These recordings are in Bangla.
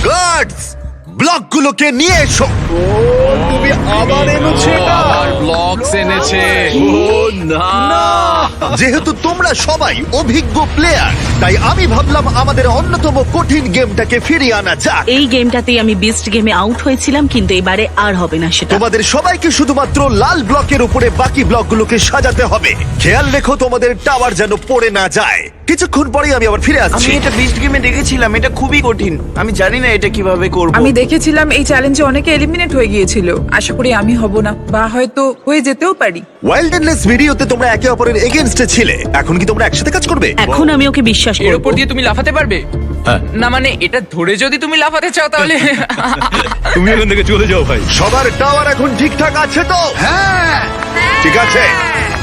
গার্ডস ব্লকগুলোকে নিয়ে এসো। তুমি আবার এনেছো এটা? আর ব্লকস এনেছে। ও না! যেহেতু তোমরা সবাই অভিজ্ঞ প্লেয়ার, তাই আমি ভাবলাম আমাদের অন্যতম কঠিন গেমটাকে ফিরিয়ে আনা যাক। এই গেমটাতেই আমি বিস্ট গেমে আউট হয়েছিলাম, কিন্তু এবারে আর হবে না সেটা। তোমাদের সবাইকে শুধুমাত্র লাল ব্লকের উপরে বাকি ব্লকগুলোকে সাজাতে হবে। খেয়াল রেখো তোমাদের টাওয়ার যেন পড়ে না যায়। কিছুক্ষণ পরেই আমি আবার ফিরে আমি আসছি। এটা বিস্ট গেমে দেখেছিলাম, এটা খুবই কঠিন। আমি জানি না এটা কিভাবে করব। আমি দেখেছিলাম এই চ্যালেঞ্জে অনেকে এলিমিনেট হয়ে গিয়েছিল। আশা করি আমি হব না, বা হয়তো হয়ে যেতেও পারি। ওয়াইল্ডনেস ভিডিওতে তোমরা একে অপরের এগেইনস্টে ছিলে, এখন কি তোমরা একসাথে কাজ করবে? এখন আমি ওকে বিশ্বাস এর করব। উপর দিয়ে তুমি লাফাতে পারবে? না মানে এটা ধরে যদি তুমি লাফাতে চাও তাহলে তুমি এখান থেকে চলে যাও ভাই। সবার টাওয়ার এখন ঠিকঠাক আছে তো? হ্যাঁ, ঠিক আছে।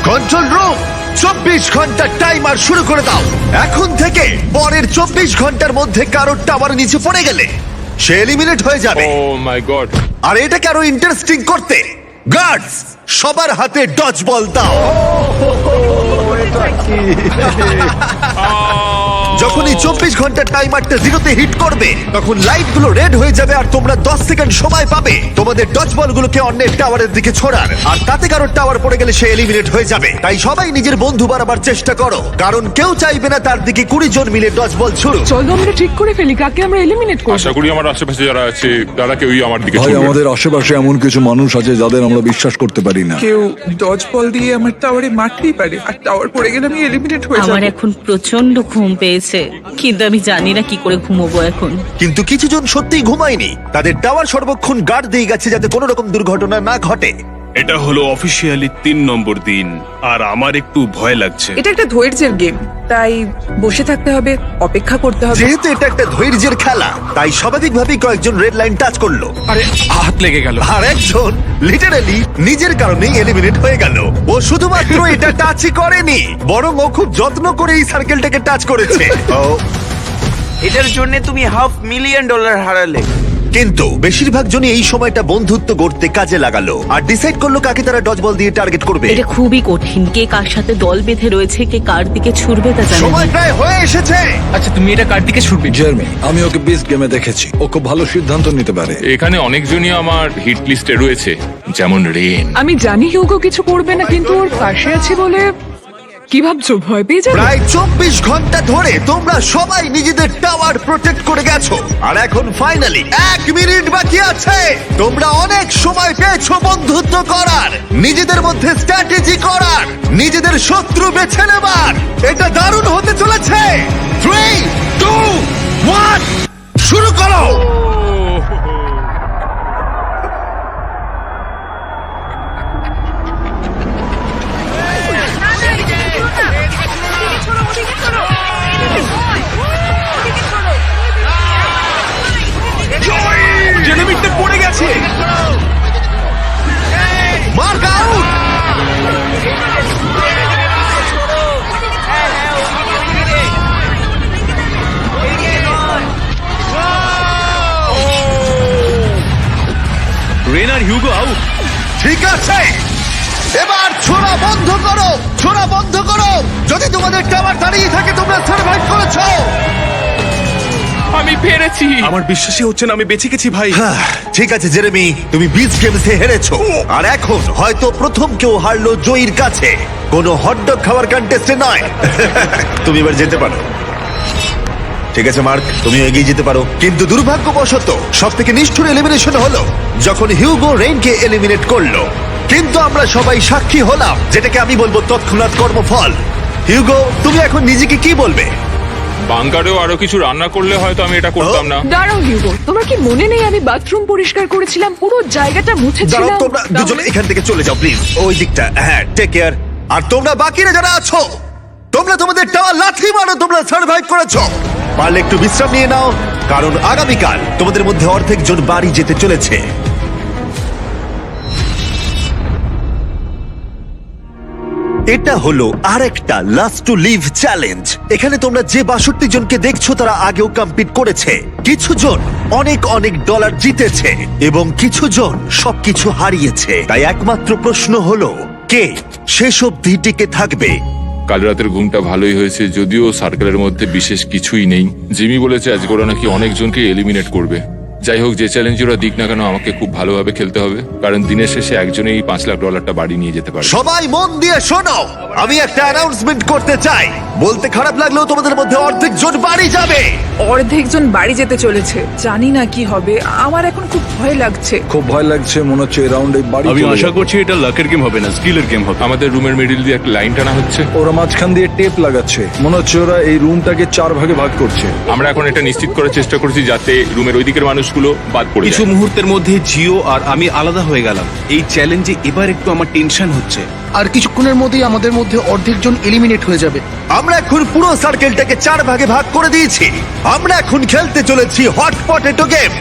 কন্ট্রোল রুম, 24 ঘন্টার টাইমার শুরু করে দাও। এখন থেকে পরের 24 ঘন্টার মধ্যে কারোর টাওয়ার নিচে পড়ে গেলে সে এলিমিনেট হয়ে যাবে। ও মাই গড। আর এটাকে আরো ইন্টারেস্টিং করতে গার্ডস সবার হাতে ডজ বল দাও। যখন এই 24 ঘন্টার টাইমারটা জিরোতে হিট করবে, তখন লাইটগুলো রেড হয়ে যাবে আর তোমরা 10 সেকেন্ড সময় পাবে তোমাদের ডজ বলগুলোকে অন্যের টাওয়ারের দিকে ছোড়ার। আর তাতে কারোর টাওয়ার পড়ে গেলে সে এলিমিনেট হয়ে যাবে। তাই সবাই নিজের বন্ধু বাড়াবার চেষ্টা করো, কারণ কেউ চাইবে না তার দিকে 20 জন মিলে ডজ বল ছুড়ুক। চলো আমরা ঠিক করে ফেলি কাকে আমরা এলিমিনেট করব। আশা করি আমার আশেপাশে যারা আছে তারা কেউই আমার দিকে ভাই ছুটবে না। আমাদের আশেপাশে এমন কিছু মানুষ আছে যাদের আমরা বিশ্বাস করতে পারি না। কেউ ডজ বল দিয়ে আমার টাওয়ারে মারতেই পারে, আর টাওয়ার পড়ে গেলে আমি এলিমিনেট হয়ে আমার যাব। এখন প্রচন্ড ঘুম পেয়েছে, কিন্তু আমি জানি না কি করে ঘুমোবো এখন। কিন্তু কিছু জন সত্যিই ঘুমায়নি, তাদের টাওয়ার সর্বক্ষণ গার্ড দিয়ে গেছে যাতে কোনো রকম দুর্ঘটনা না ঘটে। এটা হলো অফিসিয়ালি 3 নম্বর দিন, আর আমার একটু ভয় লাগছে। এটা একটা ধৈর্যের গেম, তাই বসে থাকতে হবে, অপেক্ষা করতে হবে। যেহেতু এটা একটা ধৈর্যের খেলা, তাই স্বাভাবিকভাবেই কয়েকজন রেড লাইন টাচ করলো, আরে হাত লেগে গেল। আর একজন লিটারালি নিজের কারণেই এলিমিনেট হয়ে গেল। ও শুধুমাত্র এটা টাচই করেনি, বরং ও খুব যত্ন করে এই সার্কেলটাকে টাচ করেছে। ও, এটার জন্য তুমি $500,000 হারালে। কিন্তু বেশিরভাগ জনই এই সময়টা বন্ধুত্ব গড়তে কাজে লাগালো আর ডিসাইড করলো কাকে তারা ডজ বল দিয়ে টার্গেট করবে। এটা খুবই কঠিন, কে কার সাথে দল বেঁধে রয়েছে, কে কার দিকে ছুড়বে তা জানি না। সময় প্রায় হয়ে এসেছে। আচ্ছা তুমি এটা কার দিকে ছুটবে? জার্মি, আমি ওকে বিস্ট গেমে দেখেছি, ও খুব ভালো সিদ্ধান্ত নিতে পারে। এখানে অনেকজনই আমার হিট লিস্টে রয়েছে, যেমন রেন। আমি জানি হিউগো কিছু করবে না, কিন্তু ওর পাশে আছি বলে কি ভাবছো, ভয় পেয়ে যাবে? প্রায় 24 ঘন্টা ধরে তোমরা সবাই নিজেদের টাওয়ার প্রোটেক্ট করে গেছো, আর এখন ফাইনালি 1 মিনিট বাকি আছে। তোমরা অনেক সময় পেয়েছো বন্ধুত্ব করার, নিজেদের মধ্যে স্ট্র্যাটেজি করার, নিজেদের শত্রু বেছে নেবার। এটা দারুণ হতে চলেছে। 3, 2, 1 শুরু করো। জেলেমিটতে পড়ে গেছে। Mark out. রেন আর হিউগো আউট। ঠিক আছে, এবার ছোড়া বন্ধ করো, ছোড়া বন্ধ করো। যদি তোমাদের টাওয়ার দাঁড়িয়ে থাকে তোমরা সার্ভাইভ করেছো। আমি পেরেছি। আমার বিশ্বাসই হচ্ছে না আমি বেঁচে গেছি ভাই। ঠিক আছে জেরেমি, তুমি বিচ গেমসে হেরেছো, আর এখন হয়তো প্রথম কেউ হারলো জয়ীর কাছে, কোনো হটডগ খাওয়ার কন্টেস্টে নয়। তুমি এবার যেতে পারো। ঠিক আছে মার্ক, তুমি এগিয়ে যেতে পারো। কিন্তু দুর্ভাগ্যবশত সব থেকে নিষ্ঠুর এলিমিনেশন হলো যখন হিউগো রেইনকে এলিমিনেট করলো। কিন্তু আমরা সবাই সাক্ষী হলাম, যেটাকে আমি বলবো তৎক্ষণাৎ কর্মফল। হিউগো, তুমি এখন নিজেকে কি বলবে? বাংকারেও আরো কিছু রান্না করলে হয়তো আমি এটা করতাম না। দাঁড়াও হিউগো, তোমার কি মনে নেই আমি বাথরুম পরিষ্কার করেছিলাম, পুরো জায়গাটা দাঁড়াও, মুছেছিলাম? তোমরা দুজন এখান থেকে চলে যাও প্লিজ, ওই দিকটা। হ্যাঁ, টেক কেয়ার। আর তোমরা বাকিরা যারা আছো, তোমরা তোমাদের টাওয়ার লাথি মারো, তোমরা সার্ভাইভ করেছো। পারলে একটু বিশ্রাম নিয়ে নাও, কারণ আগামীকাল তোমাদের মধ্যে অর্ধেক জন বাড়ি যেতে চলেছে। এটা হলো আরেকটা লাস্ট টু লিভ চ্যালেঞ্জ। এখানে তোমরা যে 62 জনকে দেখছো তারা আগেও কম্পিট করেছে। কিছু জন অনেক অনেক ডলার জিতেছে এবং কিছু জন সবকিছু হারিয়েছে। তাই একমাত্র প্রশ্ন হলো কে শেষ অবধি টিকে থাকবে। কাল রাতের ঘুমটা ভালোই হয়েছে, যদিও সার্কেলের মধ্যে বিশেষ কিছুই নেই। জিমি বলেছে আজকে ওরা নাকি অনেকজনকে এলিমিনেট করবে। যাই হোক, যে চ্যালেঞ্জ ওরা দিক না কেন, আমাকে খুব ভালোভাবে খেলতে হবে, কারণ দিনের শেষে একজনেই $5 লাখ বাড়ি নিয়ে যেতে পারে। সবাই মন দিয়ে শোনো, আমি একটা অ্যানাউন্সমেন্ট করতে চাই। বলতে খারাপ লাগলেও তোমাদের মধ্যে অর্ধেক জন বাড়ি যাবে। অর্ধেকজন বাড়ি যেতে চলেছে, জানি না কি হবে। আমার এখন খুব ভয় লাগছে। খুব ভয় লাগছে, মনে হচ্ছে এই রাউন্ডে বাড়ি আমি চলে আশা যাবে। করছি এটা লাকের গেম হবে না, স্কিলের গেম হবে। আমাদের রুমের মিডিল দিয়ে একটা লাইন টানা হচ্ছে। ওরা মাঝখান দিয়ে টেপ লাগাচ্ছে, মনে হচ্ছে ওরা এই রুমটাকে 4 ভাগে ভাগ করছে। আমরা এখন এটা নিশ্চিত করার চেষ্টা করছি যাতে রুমের ওই দিকের মানুষগুলো বাদ পড়ে কিছু যায়। মুহূর্তের মধ্যে জিও আর আমি আলাদা হয়ে গেলাম। এই চ্যালেঞ্জে এবার একটু আমার টেনশন হচ্ছে। আর কিছুক্ষণের মধ্যেই আমাদের মধ্যে অর্ধেকজন এলিমিনেট হয়ে যাবে। আমরা এখন পুরো সার্কেলটাকে 4 ভাগে ভাগ করে দিয়েছি। আমরা এখন খেলতে চলেছি হট পটেটো গেম।